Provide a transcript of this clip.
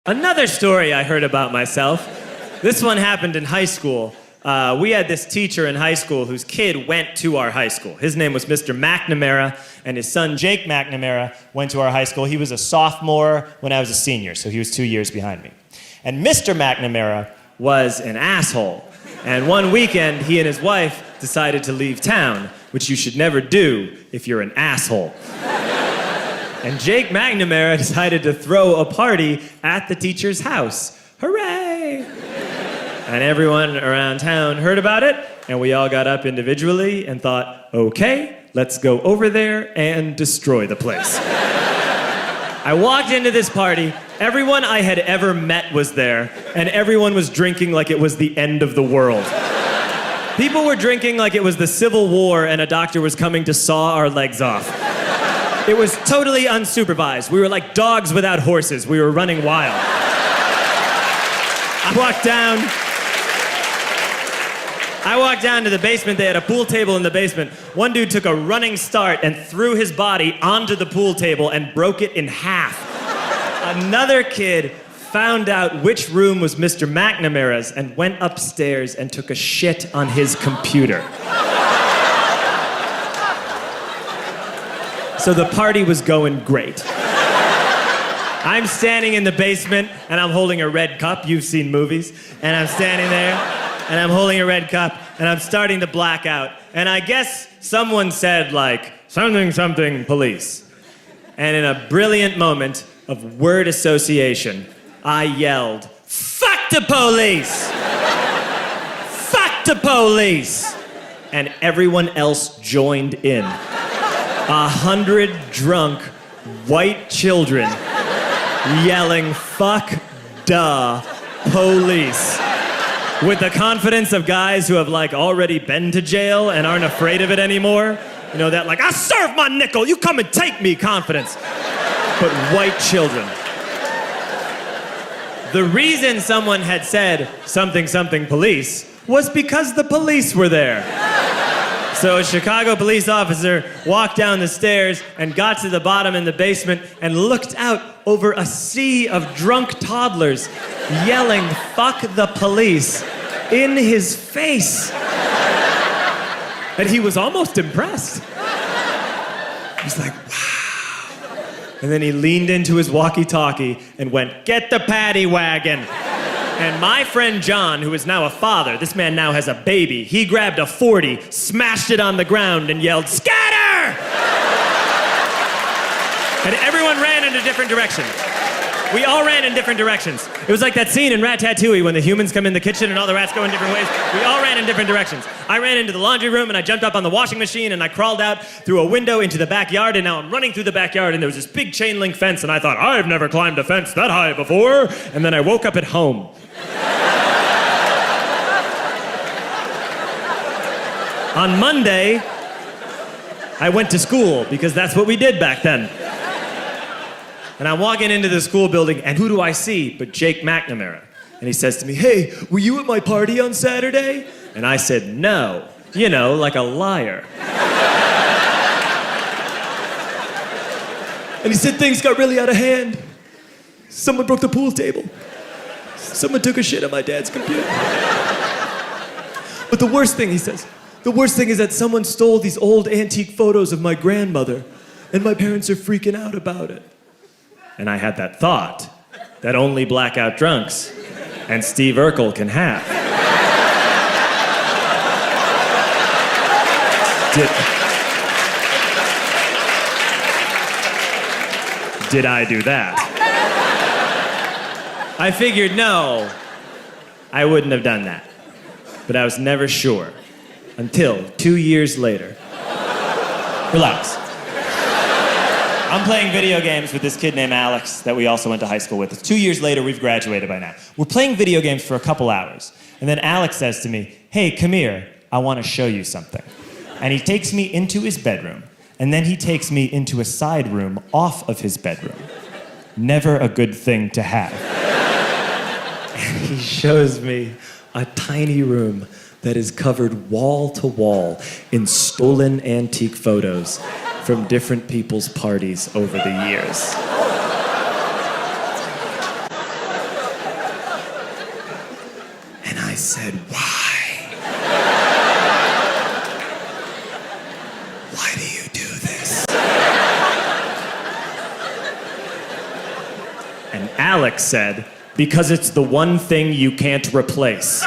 Another story I heard about myself. This one happened in high school. We had this teacher in high school whose kid went to our high school. His name was Mr. McNamara, and his son Jake McNamara went to our high school. He was a sophomore when I was a senior, so he was 2 years behind me. And Mr. McNamara was an asshole. And one weekend, he and his wife decided to leave town, which you should never do if you're an asshole. And Jake McNamara decided to throw a party at the teacher's house. Hooray! And everyone around town heard about it, and we all got up individually and thought, okay, let's go over there and destroy the place. I walked into this party, everyone I had ever met was there, and everyone was drinking like it was the end of the world. People were drinking like it was the Civil War and a doctor was coming to saw our legs off. It was totally unsupervised. We were like dogs without horses. We were running wild. I walked down to the basement. They had a pool table in the basement. One dude took a running start and threw his body onto the pool table and broke it in half. Another kid found out which room was Mr. McNamara's and went upstairs and took a shit on his computer. So the party was going great. I'm standing in the basement and I'm holding a red cup. You've seen movies. And I'm standing there and I'm holding a red cup and I'm starting to black out. And I guess someone said like, something police. And in a brilliant moment of word association, I yelled, fuck the police! Fuck the police! And everyone else joined in. 100 drunk white children yelling, fuck the police. With the confidence of guys who have like already been to jail and aren't afraid of it anymore. You know, that like, I serve my nickel, you come and take me confidence. But white children. The reason someone had said something police was because the police were there. So a Chicago police officer walked down the stairs and got to the bottom in the basement and looked out over a sea of drunk toddlers yelling, fuck the police, in his face. And he was almost impressed. He was like, wow. And then he leaned into his walkie-talkie and went, get the paddy wagon. And my friend John, who is now a father, this man now has a baby, he grabbed a 40, smashed it on the ground, and yelled, scatter! And everyone ran in a different direction. We all ran in different directions. It was like that scene in Ratatouille when the humans come in the kitchen and all the rats go in different ways. We all ran in different directions. I ran into the laundry room and I jumped up on the washing machine and I crawled out through a window into the backyard, and now I'm running through the backyard and there was this big chain link fence and I thought, I've never climbed a fence that high before. And then I woke up at home. On Monday, I went to school because that's what we did back then. And I'm walking into the school building, and who do I see but Jake McNamara? And he says to me, hey, were you at my party on Saturday? And I said, no. You know, like a liar. And he said things got really out of hand. Someone broke the pool table. Someone took a shit on my dad's computer. But the worst thing, he says, the worst thing is that someone stole these old antique photos of my grandmother, and my parents are freaking out about it. And I had that thought that only blackout drunks and Steve Urkel can have. Did I do that? I figured, no, I wouldn't have done that. But I was never sure until 2 years later. Relax. I'm playing video games with this kid named Alex that we also went to high school with. 2 years later, we've graduated by now. We're playing video games for a couple hours. And then Alex says to me, hey, come here, I want to show you something. And he takes me into his bedroom. And then he takes me into a side room off of his bedroom. Never a good thing to have. And he shows me a tiny room that is covered wall to wall in stolen antique photos from different people's parties over the years. said, why? Why do you do this? And Alex said, because it's the one thing you can't replace.